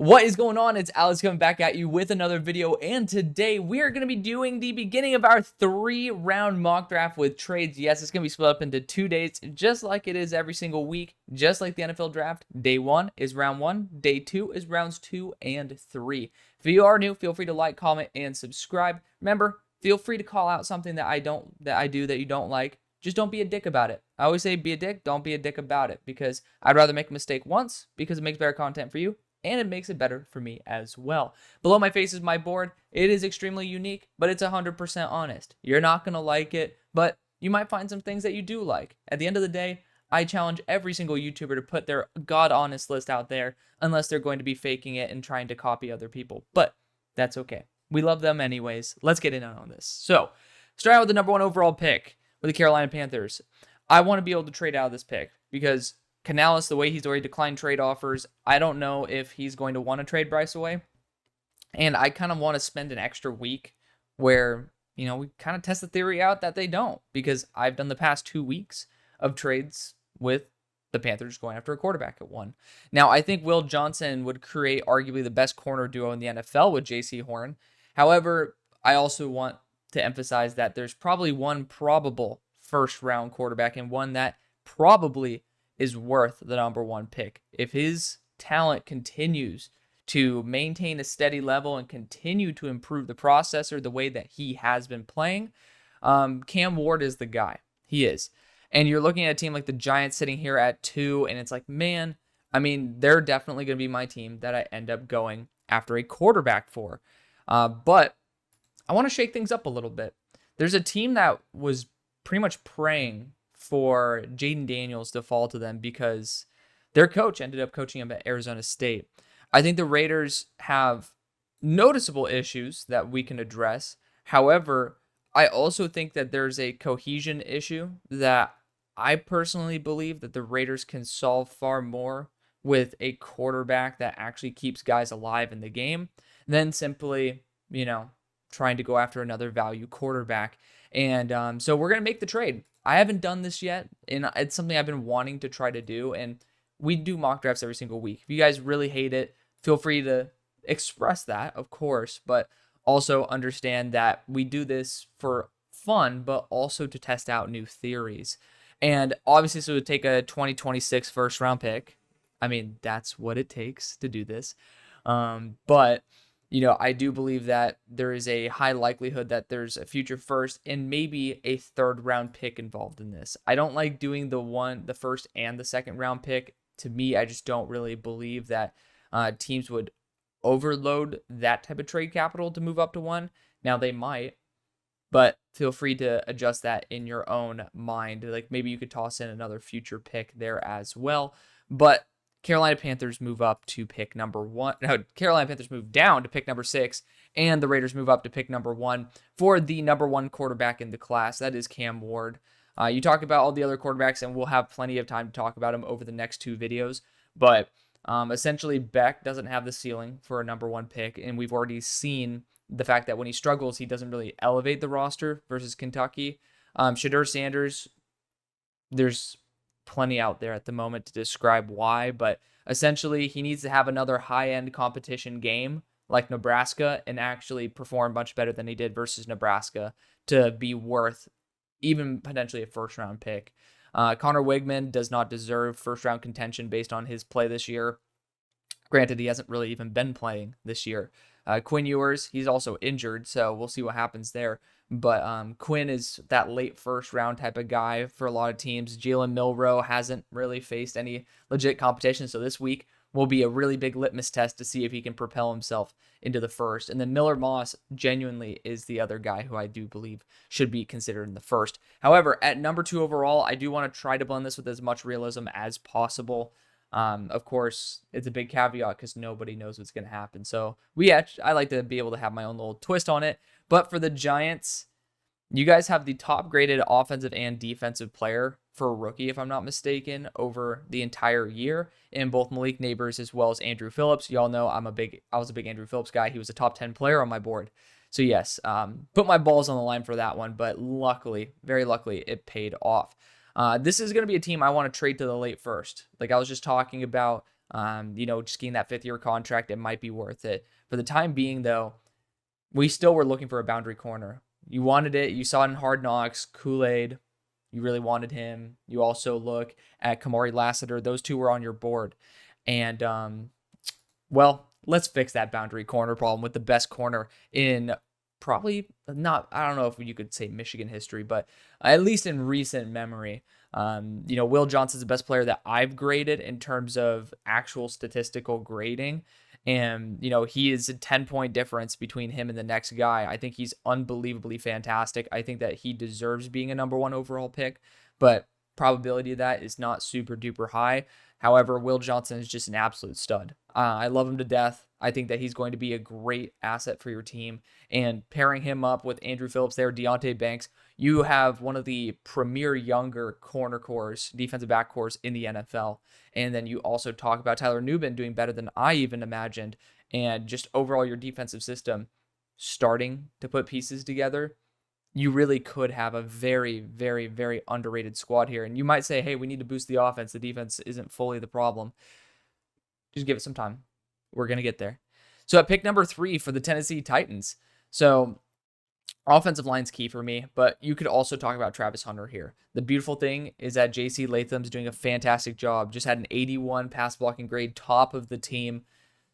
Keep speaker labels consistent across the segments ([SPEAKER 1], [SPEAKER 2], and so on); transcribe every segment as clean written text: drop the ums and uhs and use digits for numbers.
[SPEAKER 1] What is going on? It's Alex coming back at you with another video, and today we are going to be doing the beginning of our 3-round mock draft with trades. Yes, it's going to be split up into 2 days, just like it is every single week, just like the NFL draft. Day 1 is round 1, day 2 is rounds 2 and 3. If you are new, feel free to like, comment, and subscribe. Remember, feel free to call out something that I do that you don't like. Just don't be a dick about it. I always say be a dick, don't be a dick about it, because I'd rather make a mistake once because it makes better content for you, and it makes it better for me as well. Below my face is my board. It is extremely unique, but it's 100% honest. You're not going to like it, but you might find some things that you do like. At the end of the day, I challenge every single YouTuber to put their God-honest list out there, unless they're going to be faking it and trying to copy other people. But that's okay. We love them anyways. Let's get in on this. So, start out with the number 1 overall pick with the Carolina Panthers. I want to be able to trade out of this pick because Canales, the way he's already declined trade offers, I don't know if he's going to want to trade Bryce away. And I kind of want to spend an extra week where, we kind of test the theory out that they don't. Because I've done the past 2 weeks of trades with the Panthers going after a quarterback at 1. Now, I think Will Johnson would create arguably the best corner duo in the NFL with J.C. Horn. However, I also want to emphasize that there's probably one probable first-round quarterback and one that probably is worth the number 1 pick. If his talent continues to maintain a steady level and continue to improve the processor the way that he has been playing, Cam Ward is the guy. He is. And you're looking at a team like the Giants sitting here at 2, and it's like, man, they're definitely going to be my team that I end up going after a quarterback for. But I want to shake things up a little bit. There's a team that was pretty much praying for Jaden Daniels to fall to them because their coach ended up coaching him at Arizona State. I think the Raiders have noticeable issues that we can address. However, I also think that there's a cohesion issue that I personally believe that the Raiders can solve far more with a quarterback that actually keeps guys alive in the game than simply, trying to go after another value quarterback. And so we're going to make the trade. I haven't done this yet, and it's something I've been wanting to try to do, and we do mock drafts every single week. If you guys really hate it, feel free to express that, of course, but also understand that we do this for fun, but also to test out new theories. And obviously, so to take a 2026 first-round pick, that's what it takes to do this. But I do believe that there is a high likelihood that there's a future first and maybe a 3rd round pick involved in this. I don't like doing the first and the 2nd round pick. To me, I just don't really believe that teams would overload that type of trade capital to move up to 1. Now they might, but feel free to adjust that in your own mind. Like maybe you could toss in another future pick there as well. But Carolina Panthers move up to pick number 1. No, Carolina Panthers move down to pick number 6, and the Raiders move up to pick number 1 for the number 1 quarterback in the class. That is Cam Ward. You talk about all the other quarterbacks, and we'll have plenty of time to talk about them over the next 2 videos. But essentially, Beck doesn't have the ceiling for a number 1 pick, and we've already seen the fact that when he struggles, he doesn't really elevate the roster versus Kentucky. Shedeur Sanders, there's plenty out there at the moment to describe why, but essentially he needs to have another high-end competition game like Nebraska and actually perform much better than he did versus Nebraska to be worth even potentially a first-round pick. Connor Wigman does not deserve first-round contention based on his play this year. Granted, he hasn't really even been playing this year. Quinn Ewers, he's also injured, so we'll see what happens there. But Quinn is that late first-round type of guy for a lot of teams. Jalen Milroe hasn't really faced any legit competition, so this week will be a really big litmus test to see if he can propel himself into the first. And then Miller Moss genuinely is the other guy who I do believe should be considered in the first. However, at number 2 overall, I do want to try to blend this with as much realism as possible. Of course, it's a big caveat because nobody knows what's going to happen. So I like to be able to have my own little twist on it. But for the Giants, you guys have the top graded offensive and defensive player for a rookie, if I'm not mistaken, over the entire year in both Malik Neighbors as well as Andrew Phillips. Y'all know I was a big Andrew Phillips guy. He was a top 10 player on my board. So yes, put my balls on the line for that one, but luckily, very luckily, it paid off. This is going to be a team I want to trade to the late first. Like I was just talking about Just getting that 5th-year contract, it might be worth it. For the time being, though, we still were looking for a boundary corner. You wanted it. You saw it in Hard Knocks, Kool-Aid. You really wanted him. You also look at Kamari Lassiter. Those two were on your board. And, let's fix that boundary corner problem with the best corner in probably not, I don't know if you could say Michigan history, but at least in recent memory. Will Johnson's the best player that I've graded in terms of actual statistical grading. And, he is a 10-point difference between him and the next guy. I think he's unbelievably fantastic. I think that he deserves being a number 1 overall pick, but probability of that is not super duper high. However, Will Johnson is just an absolute stud. I love him to death. I think that he's going to be a great asset for your team. And pairing him up with Andrew Phillips there, Deonte Banks, you have one of the premier younger corner cores, defensive back cores in the NFL. And then you also talk about Tyler Nubin doing better than I even imagined. And just overall your defensive system starting to put pieces together. You really could have a very, very, very underrated squad here. And you might say, hey, we need to boost the offense. The defense isn't fully the problem. Just give it some time. We're going to get there. So at pick number 3 for the Tennessee Titans. So offensive line's key for me, but you could also talk about Travis Hunter here. The beautiful thing is that J.C. Latham's doing a fantastic job. Just had an 81 pass blocking grade, top of the team.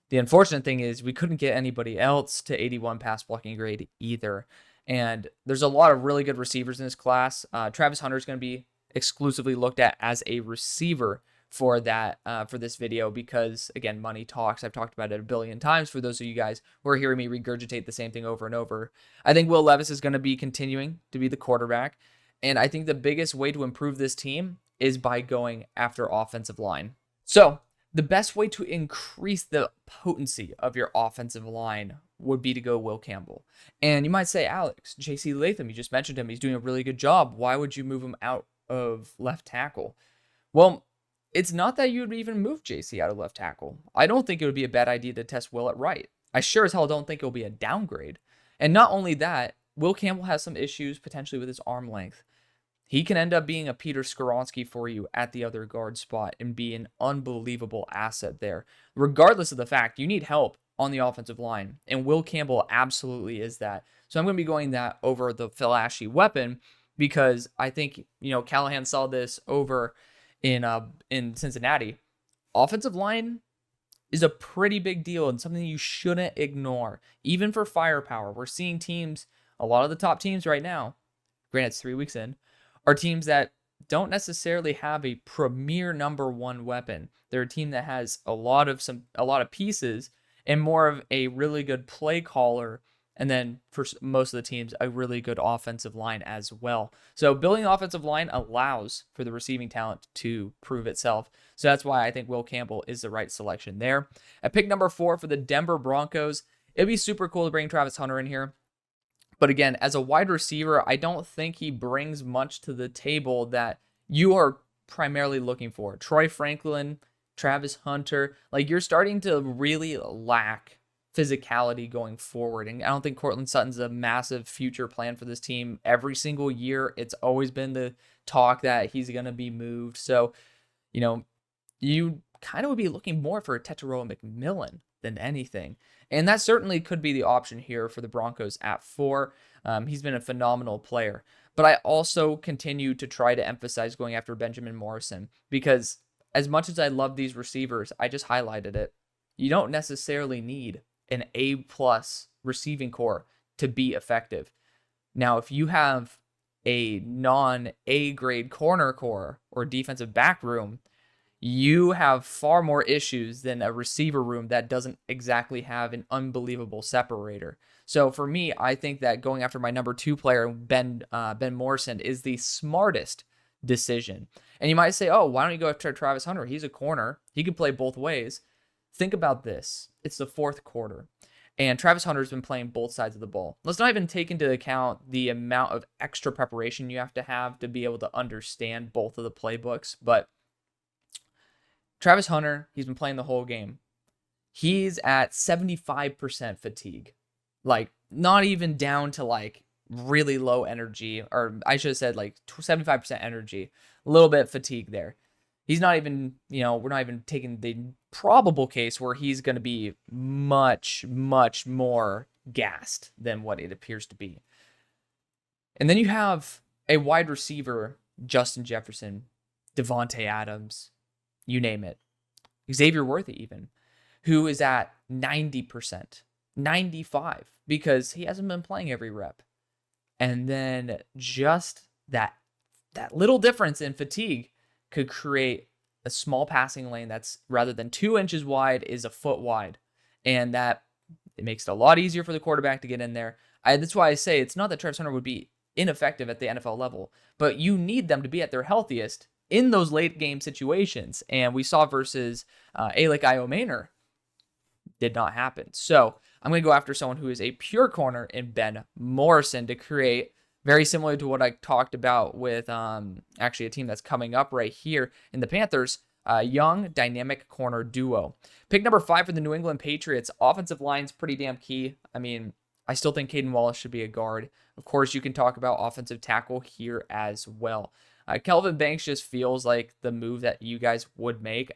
[SPEAKER 1] The unfortunate thing is we couldn't get anybody else to 81 pass blocking grade either. And there's a lot of really good receivers in this class. Travis Hunter is going to be exclusively looked at as a receiver for this video because, again, money talks. I've talked about it a billion times for those of you guys who are hearing me regurgitate the same thing over and over. I think Will Levis is going to be continuing to be the quarterback. And I think the biggest way to improve this team is by going after offensive line. So the best way to increase the potency of your offensive line would be to go Will Campbell. And you might say, Alex, J.C. Latham, you just mentioned him. He's doing a really good job. Why would you move him out of left tackle? Well, it's not that you would even move J.C. out of left tackle. I don't think it would be a bad idea to test Will at right. I sure as hell don't think it'll be a downgrade. And not only that, Will Campbell has some issues potentially with his arm length. He can end up being a Peter Skoronski for you at the other guard spot and be an unbelievable asset there. Regardless of the fact, you need help on the offensive line, and Will Campbell absolutely is that. So I'm going to be going that over the flashy weapon because I think, Callahan saw this over in Cincinnati. Offensive line is a pretty big deal and something you shouldn't ignore. Even for firepower, we're seeing teams, a lot of the top teams right now, granted it's 3 weeks in, are teams that don't necessarily have a premier number 1 weapon. They're a team that has a lot of pieces and more of a really good play caller, and then for most of the teams, a really good offensive line as well. So building an offensive line allows for the receiving talent to prove itself. So that's why I think Will Campbell is the right selection there. At pick number 4 for the Denver Broncos, it'd be super cool to bring Travis Hunter in here. But again, as a wide receiver, I don't think he brings much to the table that you are primarily looking for. Troy Franklin, Travis Hunter, you're starting to really lack physicality going forward. And I don't think Courtland Sutton's a massive future plan for this team. Every single year, it's always been the talk that he's going to be moved. So, you kind of would be looking more for a Tetairoa McMillan than anything. And that certainly could be the option here for the Broncos at 4. He's been a phenomenal player. But I also continue to try to emphasize going after Benjamin Morrison because as much as I love these receivers, I just highlighted it. You don't necessarily need an A+ receiving core to be effective. Now, if you have a non-A grade corner core or defensive back room, you have far more issues than a receiver room that doesn't exactly have an unbelievable separator. So for me, I think that going after my number 2 player, Ben Morrison, is the smartest decision. And you might say, oh, why don't you go after Travis Hunter? He's a corner. He can play both ways. Think about this. It's the 4th quarter. And Travis Hunter's been playing both sides of the ball. Let's not even take into account the amount of extra preparation you have to be able to understand both of the playbooks. But Travis Hunter, he's been playing the whole game. He's at 75% fatigue. Not even down to really low energy, or I should have said 75% energy. A little bit fatigue there. He's not even, we're not even taking the probable case where he's going to be much, much more gassed than what it appears to be. And then you have a wide receiver, Justin Jefferson, Devontae Adams, you name it, Xavier Worthy even, who is at 90%, 95%, because he hasn't been playing every rep. And then just that little difference in fatigue could create a small passing lane that's, rather than 2 inches wide, is a foot wide. And that, it makes it a lot easier for the quarterback to get in there. That's why I say it's not that Travis Hunter would be ineffective at the NFL level, but you need them to be at their healthiest in those late game situations. And we saw versus Alec Iomaner, did not happen. So I'm going to go after someone who is a pure corner in Ben Morrison to create, very similar to what I talked about with actually a team that's coming up right here in the Panthers, young dynamic corner duo. Pick number 5 for the New England Patriots. Offensive line's pretty damn key. I mean, I still think Caden Wallace should be a guard. Of course, you can talk about offensive tackle here as well. Kelvin Banks just feels like the move that you guys would make.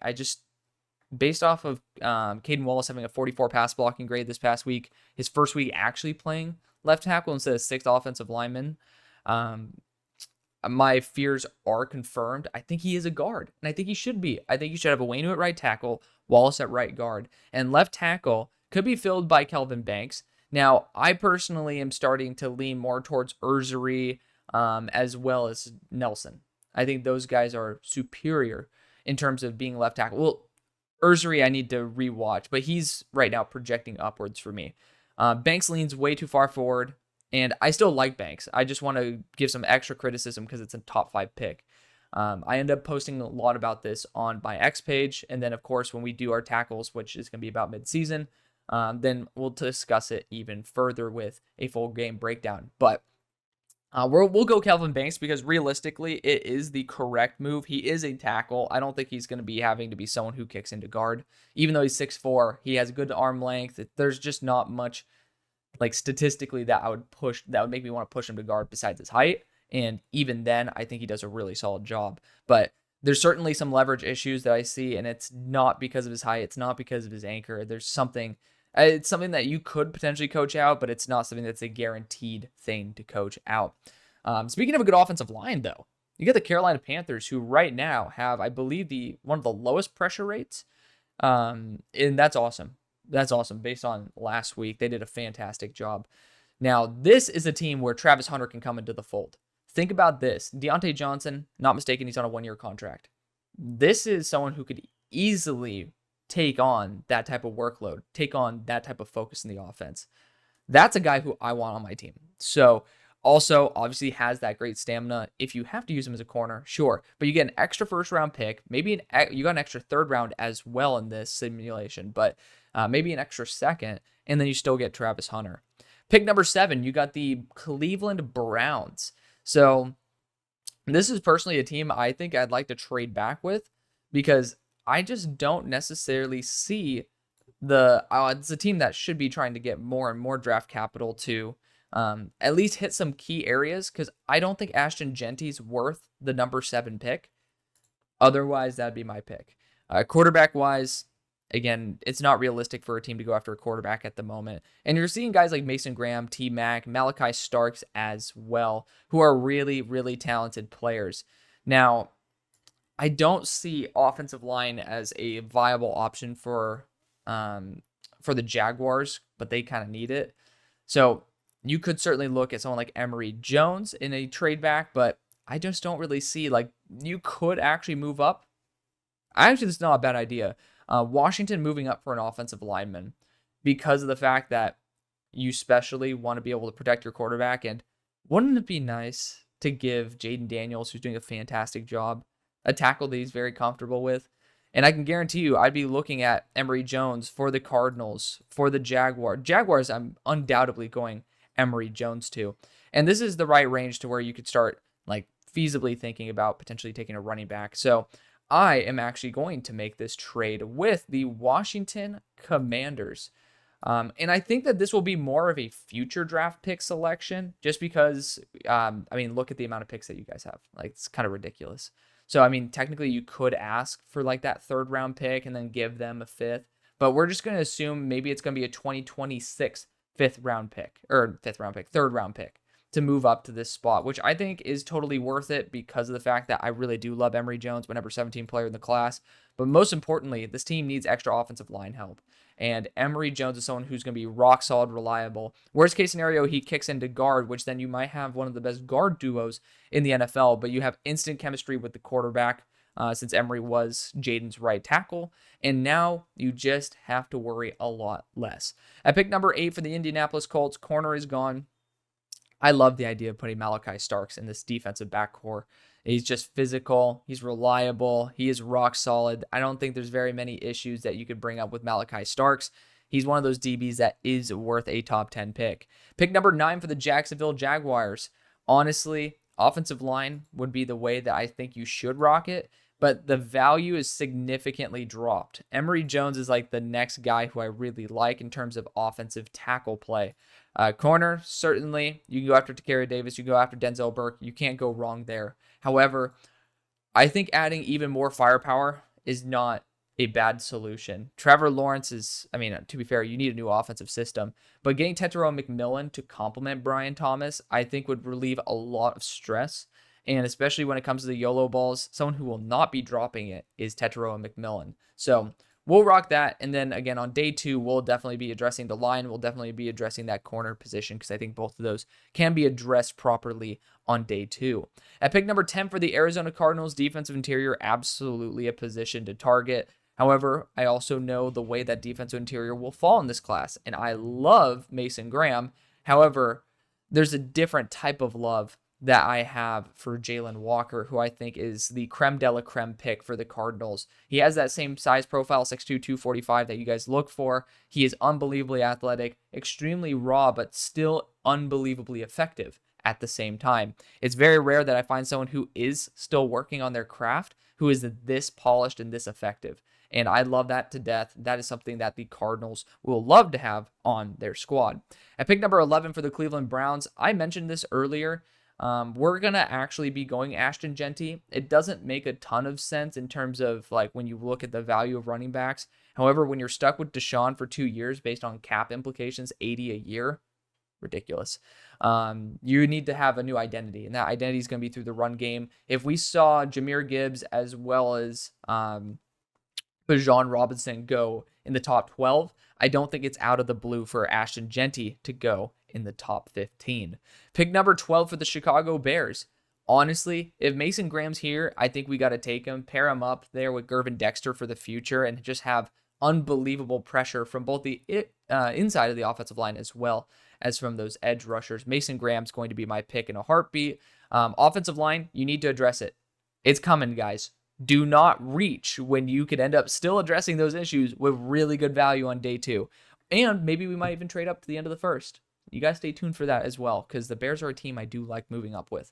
[SPEAKER 1] Based off of Caden Wallace having a 44 pass blocking grade this past week, his first week actually playing left tackle instead of 6th offensive lineman, my fears are confirmed. I think he is a guard, and I think he should be. I think you should have Owenu at right tackle, Wallace at right guard, and left tackle could be filled by Kelvin Banks. Now, I personally am starting to lean more towards Ursery as well as Nelson. I think those guys are superior in terms of being left tackle. Well, Ursery I need to rewatch, but he's right now projecting upwards for me. Banks leans way too far forward, and I still like Banks. I just want to give some extra criticism because it's a top 5 pick. I end up posting a lot about this on my X page, and then, of course, when we do our tackles, which is going to be about mid-season, then we'll discuss it even further with a full game breakdown. But we'll go Kelvin Banks because realistically, it is the correct move. He is a tackle. I don't think he's going to be having to be someone who kicks into guard. Even though he's 6'4", he has good arm length. There's just not much, like, statistically that would make me want to push him to guard besides his height. And even then, I think he does a really solid job. But there's certainly some leverage issues that I see, and it's not because of his height. It's not because of his anchor. There's something. It's something that you could potentially coach out, but it's not something that's a guaranteed thing to coach out. Speaking of a good offensive line, though, you get the Carolina Panthers, who right now have, I believe, one of the lowest pressure rates. And that's awesome. That's awesome. Based on last week, they did a fantastic job. Now, this is a team where Travis Hunter can come into the fold. Think about this. Deontay Johnson, not mistaken, he's on a 1-year contract. This is someone who could easily take on that type of workload, take on that type of focus in the offense. That's a guy who I want on my team. So also obviously has that great stamina. If you have to use him as a corner, sure, but you get an extra 1st round pick, maybe you got an extra 3rd round as well in this simulation, but maybe an extra 2nd, and then you still get Travis Hunter. Pick number 7, you got the Cleveland Browns. So this is personally a team I think I'd like to trade back with because I just don't necessarily see it's a team that should be trying to get more and more draft capital to at least hit some key areas, because I don't think Ashton Genty's worth the number 7 pick. Otherwise, that'd be my pick. Quarterback-wise, again, it's not realistic for a team to go after a quarterback at the moment. And you're seeing guys like Mason Graham, T-Mac, Malachi Starks as well, who are really, really talented players. Now, I don't see offensive line as a viable option for the Jaguars, but they kind of need it. So you could certainly look at someone like Emory Jones in a trade back, but I just don't really see, like, you could actually move up. Actually, this is not a bad idea. Washington moving up for an offensive lineman because of the fact that you especially want to be able to protect your quarterback. And wouldn't it be nice to give Jaden Daniels, who's doing a fantastic job, a tackle that he's very comfortable with? And I can guarantee you, I'd be looking at Emory Jones for the Cardinals, for the Jaguars, I'm undoubtedly going Emory Jones to. And this is the right range to where you could start, like, feasibly thinking about potentially taking a running back. So I am actually going to make this trade with the Washington Commanders. And I think that this will be more of a future draft pick selection just because, look at the amount of picks that you guys have. Like, it's kind of ridiculous. So, I mean, technically you could ask for like that 3rd round pick and then give them a 5th. But we're just going to assume maybe it's going to be a 2026 3rd round pick to move up to this spot, which I think is totally worth it because of the fact that I really do love Emory Jones, my number 17 player in the class. But most importantly, this team needs extra offensive line help. And Emory Jones is someone who's going to be rock solid, reliable. Worst case scenario, he kicks into guard, which then you might have one of the best guard duos in the NFL, but you have instant chemistry with the quarterback since Emory was Jaden's right tackle. And now you just have to worry a lot less. At pick number 8 for the Indianapolis Colts, corner is gone. I love the idea of putting Malachi Starks in this defensive backcourt. He's just physical. He's reliable. He is rock solid. I don't think there's very many issues that you could bring up with Malachi Starks. He's one of those DBs that is worth a top 10 pick. Pick number 9 for the Jacksonville Jaguars. Honestly, offensive line would be the way that I think you should rock it, but the value is significantly dropped. Emory Jones is like the next guy who I really like in terms of offensive tackle play. Corner, certainly, you can go after Tacario Davis, you can go after Denzel Burke. You can't go wrong there. However, I think adding even more firepower is not a bad solution. Trevor Lawrence is, I mean, to be fair, you need a new offensive system, but getting Tetairoa McMillan to complement Brian Thomas, I think would relieve a lot of stress. And especially when it comes to the YOLO balls, someone who will not be dropping it is Tetairoa McMillan. So we'll rock that. And then again, on day 2, we'll definitely be addressing the line. We'll definitely be addressing that corner position because I think both of those can be addressed properly on day 2. At pick number 10 for the Arizona Cardinals, defensive interior, absolutely a position to target. However, I also know the way that defensive interior will fall in this class, and I love Mason Graham. However, there's a different type of love that I have for Jalen Walker, who I think is the creme de la creme pick for the Cardinals. He has that same size profile, 6'2", 245, that you guys look for. He is unbelievably athletic, extremely raw, but still unbelievably effective at the same time. It's very rare that I find someone who is still working on their craft, who is this polished and this effective. And I love that to death. That is something that the Cardinals will love to have on their squad. At pick number 11 for the Cleveland Browns, I mentioned this earlier. We're going to actually be going Ashton Jeanty. It doesn't make a ton of sense in terms of like when you look at the value of running backs. However, when you're stuck with Deshaun for 2 years based on cap implications, 80 a year, ridiculous. You need to have a new identity, and that identity is going to be through the run game. If we saw Jahmyr Gibbs as well as Bijan Robinson go in the top 12, I don't think it's out of the blue for Ashton Jeanty to go in the top 15. Pick number 12 for the Chicago Bears. Honestly, if Mason Graham's here, I think we got to take him, pair him up there with Gervin Dexter for the future, and just have unbelievable pressure from both the inside of the offensive line as well as from those edge rushers. Mason Graham's going to be my pick in a heartbeat. Offensive line, you need to address it. It's coming, guys. Do not reach when you could end up still addressing those issues with really good value on day 2. And maybe we might even trade up to the end of the first. You guys stay tuned for that as well, because the Bears are a team I do like moving up with.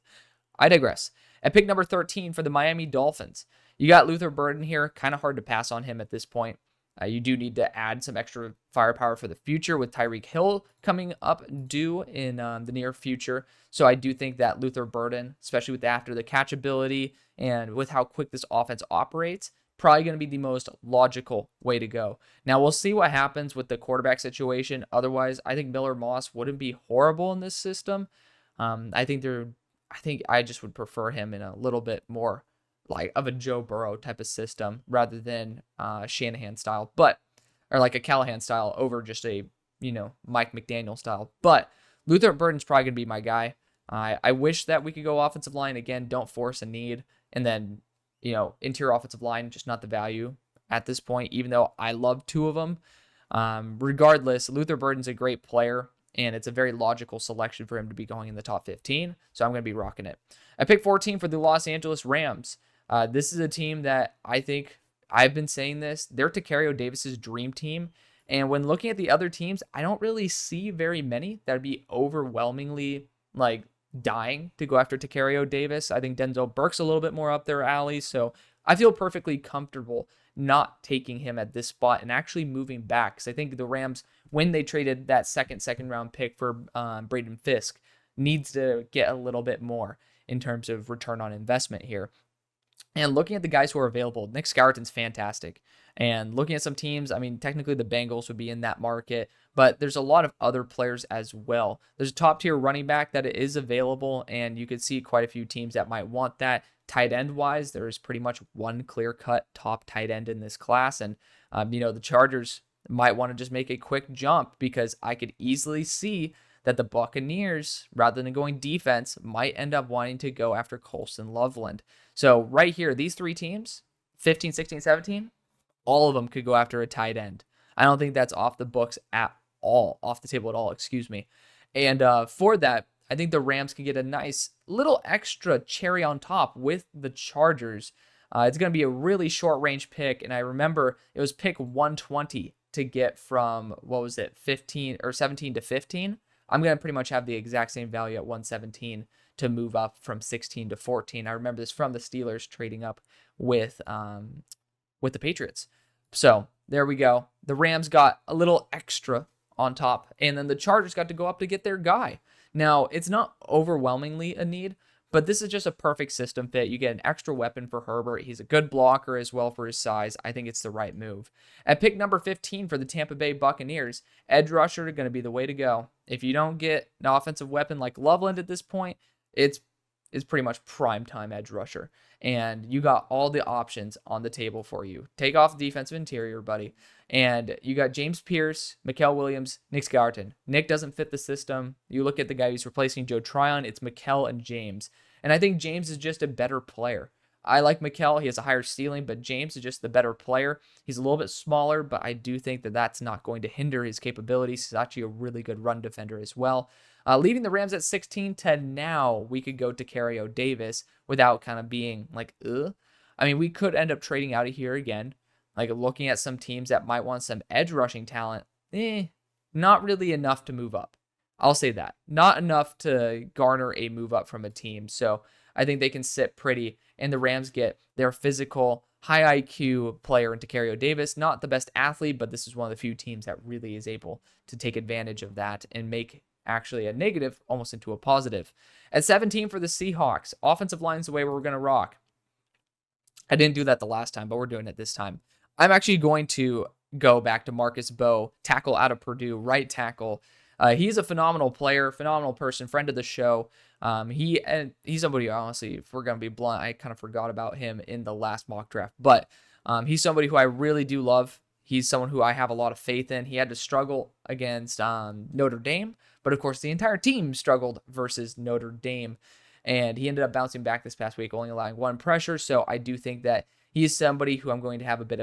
[SPEAKER 1] I digress. At pick number 13 for the Miami Dolphins, you got Luther Burden here. Kind of hard to pass on him at this point. You do need to add some extra firepower for the future with Tyreek Hill coming up due in the near future. So I do think that Luther Burden, especially with the after the catch ability and with how quick this offense operates, probably going to be the most logical way to go. Now we'll see what happens with the quarterback situation. Otherwise, I think Miller Moss wouldn't be horrible in this system. I think I just would prefer him in a little bit more like of a Joe Burrow type of system rather than Shanahan style, or like a Callahan style over just a, Mike McDaniel style. But Luther Burden's probably going to be my guy. I wish that we could go offensive line. Again, don't force a need. And then, interior offensive line, just not the value at this point, even though I love 2 of them. Regardless, Luther Burden's a great player, and it's a very logical selection for him to be going in the top 15. So I'm going to be rocking it. At pick 14 for the Los Angeles Rams. This is a team that I think, I've been saying this, they're Tacario Davis's dream team. And when looking at the other teams, I don't really see very many that would be overwhelmingly dying to go after Tacario Davis. I think Denzel Burke's a little bit more up their alley. So I feel perfectly comfortable not taking him at this spot and actually moving back. Because I think the Rams, when they traded that second round pick for Braden Fisk, needs to get a little bit more in terms of return on investment here. And looking at the guys who are available, Nick Scarton's fantastic. And looking at some teams, I mean, technically the Bengals would be in that market, but there's a lot of other players as well. There's a top tier running back that is available, and you could see quite a few teams that might want that. Tight end wise, there is pretty much one clear cut top tight end in this class. And, the Chargers might want to just make a quick jump, because I could easily see that the Buccaneers, rather than going defense, might end up wanting to go after Colston Loveland. So right here, these three teams, 15, 16, 17, all of them could go after a tight end. I don't think that's off the books at all, off the table at all, excuse me. And for that, I think the Rams can get a nice little extra cherry on top with the Chargers. It's going to be a really short range pick, and I remember it was pick 120 to get from, 15 or 17 to 15. I'm going to pretty much have the exact same value at 117 to move up from 16 to 14. I remember this from the Steelers trading up with the Patriots. So there we go. The Rams got a little extra on top, and then the Chargers got to go up to get their guy. Now, it's not overwhelmingly a need, but this is just a perfect system fit. You get an extra weapon for Herbert. He's a good blocker as well for his size. I think it's the right move. At pick number 15 for the Tampa Bay Buccaneers, edge rusher is going to be the way to go. If you don't get an offensive weapon like Loveland at this point, it's pretty much prime time edge rusher. And you got all the options on the table for you. Take off the defensive interior, buddy. And you got James Pierce, Mikael Williams, Nick Scarton. Nick doesn't fit the system. You look at the guy who's replacing Joe Tryon, it's Mikael and James. And I think James is just a better player. I like Mikael. He has a higher ceiling, but James is just the better player. He's a little bit smaller, but I do think that that's not going to hinder his capabilities. He's actually a really good run defender as well. Leaving the Rams at 16 to now, we could go to Carrio Davis without kind of being like, ugh. I mean, we could end up trading out of here again. Like looking at some teams that might want some edge rushing talent, not really enough to move up. I'll say that. Not enough to garner a move up from a team. So I think they can sit pretty, and the Rams get their physical, high IQ player into Carrio Davis. Not the best athlete, but this is one of the few teams that really is able to take advantage of that and make actually a negative almost into a positive. At 17 for the Seahawks, offensive line's the way we're going to rock. I didn't do that the last time, but we're doing it this time. I'm actually going to go back to Marcus Bowe, tackle out of Purdue, right tackle. He's a phenomenal player, phenomenal person, friend of the show. He's somebody, honestly, if we're going to be blunt, I kind of forgot about him in the last mock draft. But he's somebody who I really do love. He's someone who I have a lot of faith in. He had to struggle against Notre Dame, but of course the entire team struggled versus Notre Dame. And he ended up bouncing back this past week, only allowing one pressure. So I do think that he's somebody who I'm going to have a bit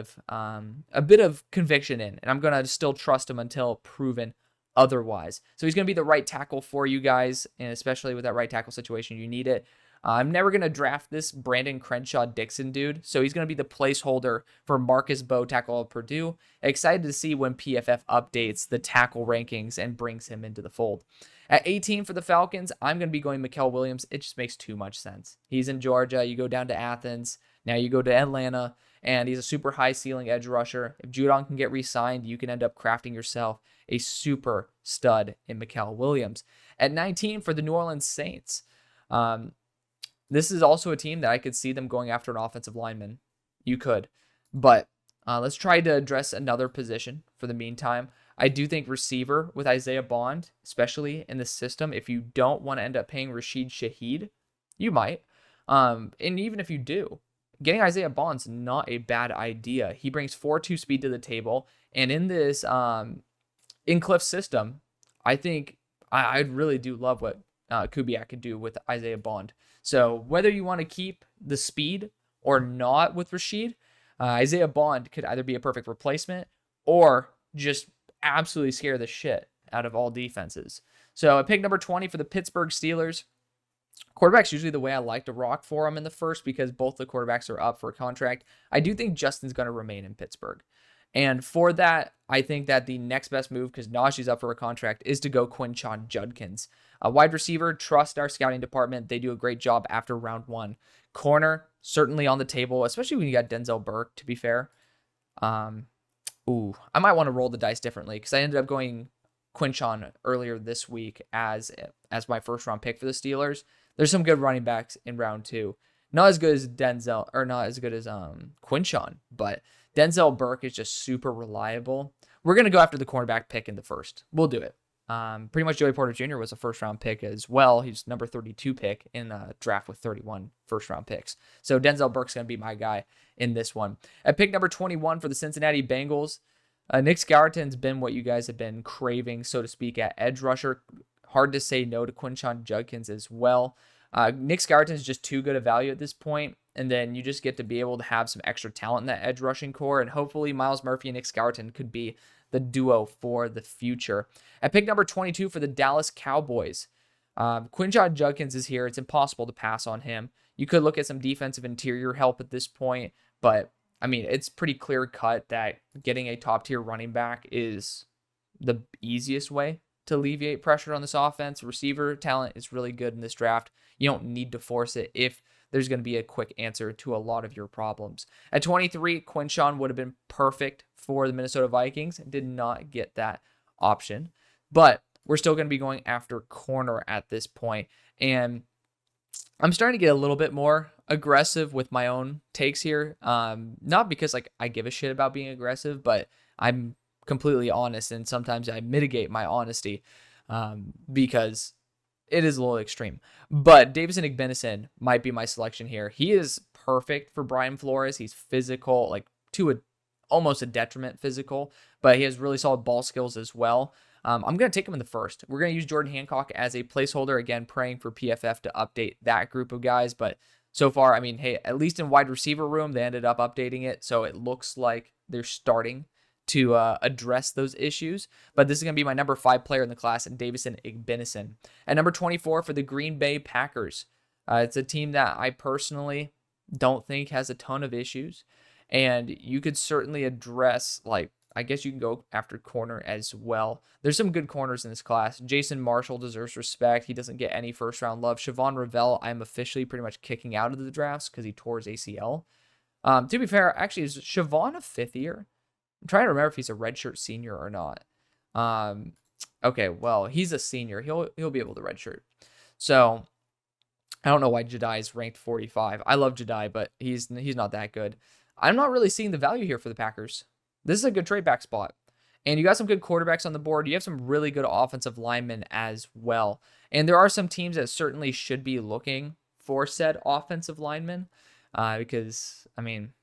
[SPEAKER 1] of conviction in, and I'm going to still trust him until proven otherwise. So he's going to be the right tackle for you guys, and especially with that right tackle situation, you need it. I'm never going to draft this Brandon Crenshaw-Dixon dude, so he's going to be the placeholder for Marcus Bowe, tackle of Purdue. Excited to see when PFF updates the tackle rankings and brings him into the fold. At 18 for the Falcons, I'm going to be going Mikael Williams. It just makes too much sense. He's in Georgia. You go down to Athens. Now you go to Atlanta, and he's a super high ceiling edge rusher. If Judon can get re-signed, you can end up crafting yourself a super stud in Mikael Williams. At 19 for the New Orleans Saints, this is also a team that I could see them going after an offensive lineman. You could. But let's try to address another position for the meantime. I do think receiver with Isaiah Bond, especially in the system, if you don't want to end up paying Rashid Shaheed, you might. And even if you do, getting Isaiah Bond's not a bad idea. He brings 4.2 speed to the table. And in this in Cliff's system, I think I really do love what Kubiak could do with Isaiah Bond. So whether you want to keep the speed or not with Rashid, Isaiah Bond could either be a perfect replacement or just absolutely scare the shit out of all defenses. So at pick number 20 for the Pittsburgh Steelers, quarterback's usually the way I like to rock for them in the first because both the quarterbacks are up for a contract. I do think Justin's going to remain in Pittsburgh. And for that, I think that the next best move, because Najee's up for a contract, is to go Quinshon Judkins. A wide receiver, trust our scouting department. They do a great job after round one. Corner, certainly on the table, especially when you got Denzel Burke, to be fair. I might want to roll the dice differently because I ended up going Quinshon earlier this week as my first round pick for the Steelers. There's some good running backs in round two. Not as good as Denzel, or not as good as Quinshon, but Denzel Burke is just super reliable. We're going to go after the cornerback pick in the first. We'll do it. Pretty much Joey Porter Jr. was a first-round pick as well. He's number 32 pick in a draft with 31 first-round picks. So Denzel Burke's going to be my guy in this one. At pick number 21 for the Cincinnati Bengals, Nick Skelton's been what you guys have been craving, so to speak, at edge rusher. Hard to say no to Quinshon Judkins as well. Nick Skelton's just too good a value at this point, and then you just get to be able to have some extra talent in that edge rushing core, and hopefully Myles Murphy and Nick Skelton could be the duo for the future. At pick number 22 for the Dallas Cowboys, Quinshon Judkins is here. It's impossible to pass on him. You could look at some defensive interior help at this point, but I mean, it's pretty clear cut that getting a top tier running back is the easiest way to alleviate pressure on this offense. Receiver talent is really good in this draft. You don't need to force it if there's going to be a quick answer to a lot of your problems. At 23, Quinshon would have been perfect for the Minnesota Vikings. Did not get that option, but we're still going to be going after corner at this point. And I'm starting to get a little bit more aggressive with my own takes here. Not because like I give a shit about being aggressive, but I'm completely honest, and sometimes I mitigate my honesty because it is a little extreme. But Davison Igbenison might be my selection here. He is perfect for Brian Flores. He's physical, like to almost a detriment physical, but he has really solid ball skills as well. I'm going to take him in the first. We're going to use Jordan Hancock as a placeholder, again, praying for PFF to update that group of guys. But so far, I mean, hey, at least in wide receiver room, they ended up updating it. So it looks like they're starting to address those issues. But this is going to be my number 5 player in the class, Davison Igbenison. At number 24 for the Green Bay Packers. It's a team that I personally don't think has a ton of issues. And you could certainly address, like, I guess you can go after corner as well. There's some good corners in this class. Jason Marshall deserves respect. He doesn't get any first-round love. Siobhan Revell, I'm officially pretty much kicking out of the drafts because he tore his ACL. To be fair, actually, is Siobhan a 5th year? I'm trying to remember if he's a redshirt senior or not. Okay, well, he's a senior. He'll be able to redshirt. So I don't know why Jedi is ranked 45. I love Jedi, but he's not that good. I'm not really seeing the value here for the Packers. This is a good trade back spot. And you got some good quarterbacks on the board. You have some really good offensive linemen as well. And there are some teams that certainly should be looking for said offensive linemen because, I mean,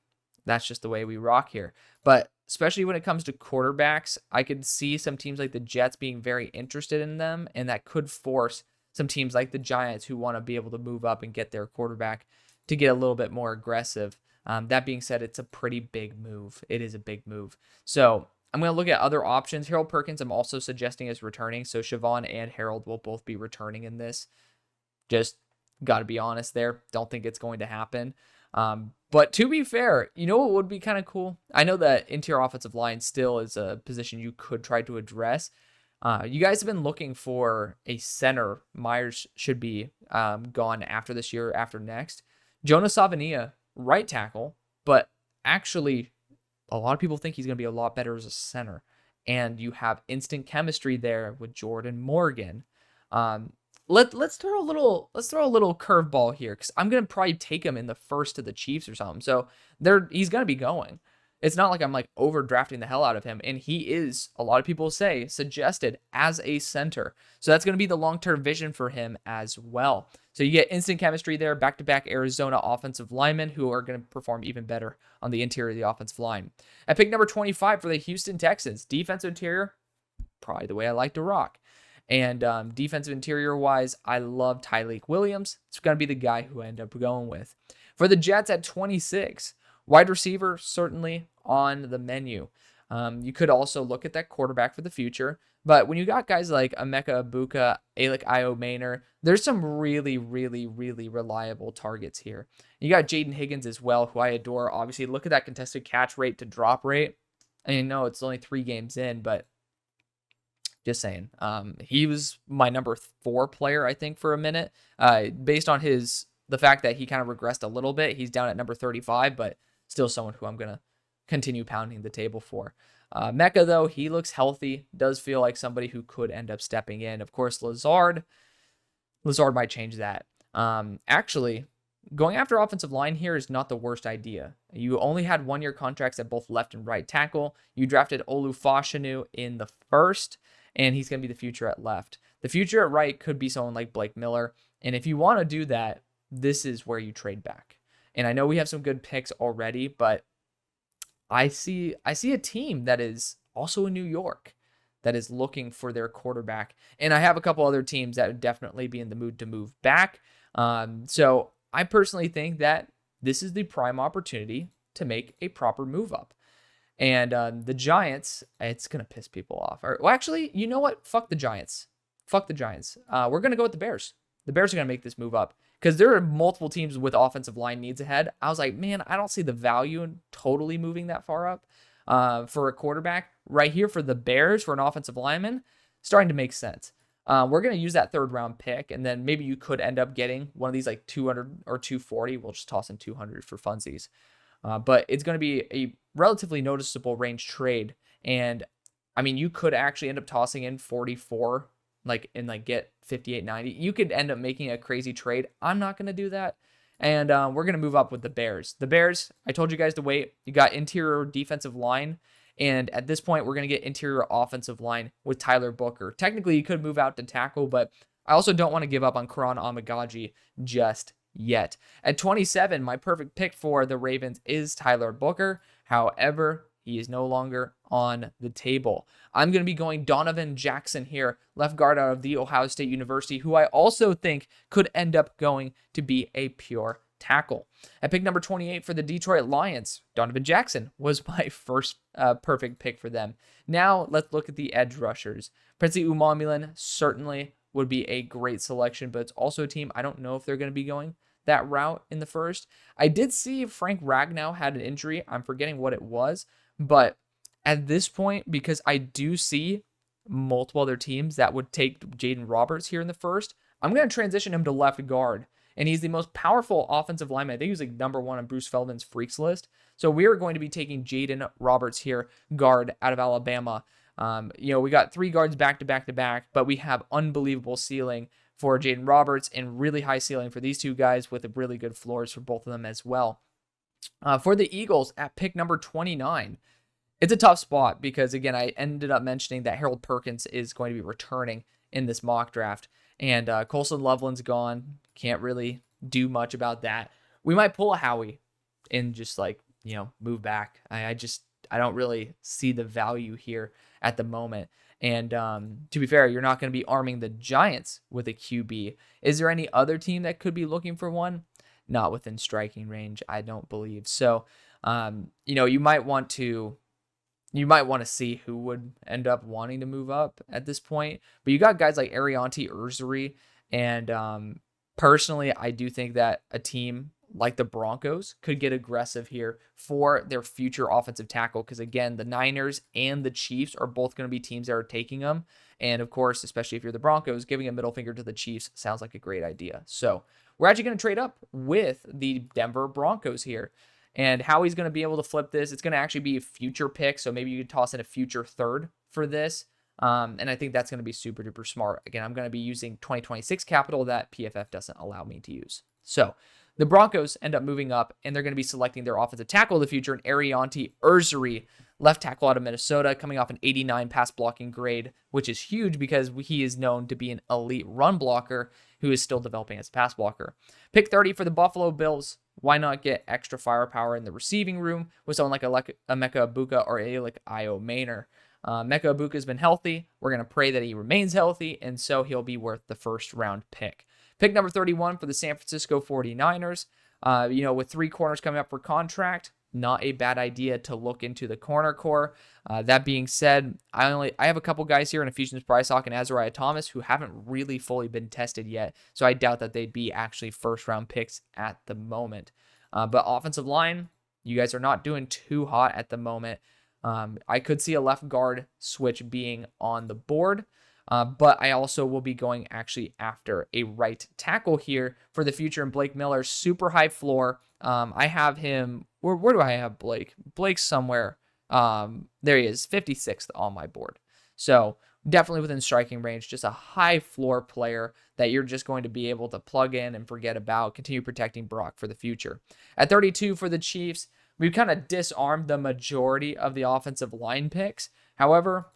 [SPEAKER 1] that's just the way we rock here. But especially when it comes to quarterbacks, I could see some teams like the Jets being very interested in them, and that could force some teams like the Giants who want to be able to move up and get their quarterback to get a little bit more aggressive. That being said, it's a pretty big move. It is a big move. So I'm going to look at other options. Harold Perkins, I'm also suggesting is returning. So Siobhan and Harold will both be returning in this. Just got to be honest there. Don't think it's going to happen. But to be fair, you know what would be kind of cool? I know that interior offensive line still is a position you could try to address. You guys have been looking for a center. Myers should be gone after this year, after next. Jonah Savania, right tackle, but actually a lot of people think he's going to be a lot better as a center. And you have instant chemistry there with Jordan Morgan. Let's throw a little curveball here, because I'm gonna probably take him in the first to the Chiefs or something. So he's gonna be going. It's not like I'm like overdrafting the hell out of him, and he is, a lot of people say, suggested as a center. So that's gonna be the long-term vision for him as well. So you get instant chemistry there, back-to-back Arizona offensive linemen who are gonna perform even better on the interior of the offensive line. At pick number 25 for the Houston Texans, defensive interior, probably the way I like to rock. And defensive interior-wise, I love Tyleik Williams. It's going to be the guy who I end up going with. For the Jets at 26, wide receiver certainly on the menu. You could also look at that quarterback for the future. But when you got guys like Emeka Egbuka, Alec Iomaner, there's some really, really, really reliable targets here. You got Jaden Higgins as well, who I adore. Obviously, look at that contested catch rate to drop rate. I know it's only 3 games in, but just saying. He was my number 4 player, I think, for a minute. Based on the fact that he kind of regressed a little bit, he's down at number 35, but still someone who I'm going to continue pounding the table for. Mecca, though, he looks healthy. Does feel like somebody who could end up stepping in. Of course, Lazard might change that. Actually, going after offensive line here is not the worst idea. You only had 1-year contracts at both left and right tackle. You drafted Olu Fashanu in the first, and he's going to be the future at left. The future at right could be someone like Blake Miller. And if you want to do that, this is where you trade back. And I know we have some good picks already, but I see a team that is also in New York that is looking for their quarterback. And I have a couple other teams that would definitely be in the mood to move back. So I personally think that this is the prime opportunity to make a proper move up. And the Giants, it's going to piss people off. Well, actually, you know what? Fuck the Giants. Fuck the Giants. We're going to go with the Bears. The Bears are going to make this move up because there are multiple teams with offensive line needs ahead. I was like, man, I don't see the value in totally moving that far up for a quarterback. Right here for the Bears for an offensive lineman, starting to make sense. We're going to use that 3rd round pick, and then maybe you could end up getting one of these like 200 or 240. We'll just toss in 200 for funsies. But it's going to be a relatively noticeable range trade. And I mean, you could actually end up tossing in 44, and get 58, 90. You could end up making a crazy trade. I'm not going to do that. And we're going to move up with the Bears. The Bears, I told you guys to wait. You got interior defensive line. And at this point, we're going to get interior offensive line with Tyler Booker. Technically, you could move out to tackle, but I also don't want to give up on Karan Amagaji just yet. At 27, my perfect pick for the Ravens is Tyler Booker. However, he is no longer on the table. I'm going to be going Donovan Jackson here, left guard out of The Ohio State University, who I also think could end up going to be a pure tackle. At pick number 28 for the Detroit Lions, Donovan Jackson was my first perfect pick for them. Now let's look at the edge rushers. Princey Umamulan certainly would be a great selection, but it's also a team I don't know if they're going to be going that route in the first. I did see Frank Ragnow had an injury. I'm forgetting what it was, but at this point, because I do see multiple other teams that would take Jaden Roberts here in the first, I'm going to transition him to left guard. And he's the most powerful offensive lineman. I think he was like number 1 on Bruce Feldman's freaks list. So we are going to be taking Jaden Roberts here, guard out of Alabama. We got 3 guards back to back to back, but we have unbelievable ceiling for Jaden Roberts and really high ceiling for these two guys with really good floors for both of them as well. For the Eagles at pick number 29, it's a tough spot because, again, I ended up mentioning that Harold Perkins is going to be returning in this mock draft. And Colson Loveland's gone. Can't really do much about that. We might pull a Howie and just move back. I don't really see the value here at the moment. And to be fair, you're not going to be arming the Giants with a QB. Is there any other team that could be looking for one? Not within striking range, I don't believe. So, you might want to see who would end up wanting to move up at this point. But you got guys like Arianti Urzuri. And personally, I do think that a team like the Broncos could get aggressive here for their future offensive tackle. Because, again, the Niners and the Chiefs are both going to be teams that are taking them. And, of course, especially if you're the Broncos, giving a middle finger to the Chiefs sounds like a great idea. So we're actually going to trade up with the Denver Broncos here. And Howie's going to be able to flip this. It's going to actually be a future pick, so maybe you could toss in a future 3rd for this. And I think that's going to be super duper smart. Again, I'm going to be using 2026 capital that PFF doesn't allow me to use. So the Broncos end up moving up, and they're going to be selecting their offensive tackle of the future, in Arianti Urzuri, left tackle out of Minnesota, coming off an 89 pass blocking grade, which is huge because he is known to be an elite run blocker who is still developing as a pass blocker. Pick 30 for the Buffalo Bills. Why not get extra firepower in the receiving room with someone like Emeka Egbuka or like Io Maynor? Emeka Egbuka has been healthy. We're going to pray that he remains healthy, and so he'll be worth the 1st round pick. Pick number 31 for the San Francisco 49ers. With 3 corners coming up for contract, not a bad idea to look into the corner core. That being said, I have a couple guys here in Ephesians Brysock and Azariah Thomas who haven't really fully been tested yet, so I doubt that they'd be actually 1st round picks at the moment. But offensive line, you guys are not doing too hot at the moment. I could see a left guard switch being on the board, but I also will be going actually after a right tackle here for the future in Blake Miller. Super high floor. I have him. Where do I have Blake? Blake's somewhere. There he is, 56th on my board. So definitely within striking range, just a high floor player that you're just going to be able to plug in and forget about, continue protecting Brock for the future. At 32 for the Chiefs, we've kind of disarmed the majority of the offensive line picks. However,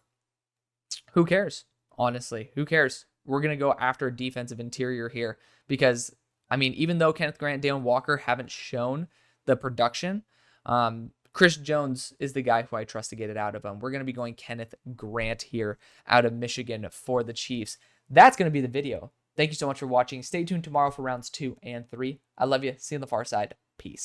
[SPEAKER 1] who cares? Honestly, who cares? We're going to go after a defensive interior here because, I mean, even though Kenneth Grant, Dalen Walker haven't shown the production, Chris Jones is the guy who I trust to get it out of him. We're going to be going Kenneth Grant here out of Michigan for the Chiefs. That's going to be the video. Thank you so much for watching. Stay tuned tomorrow for rounds 2 and 3. I love you. See you on the far side. Peace.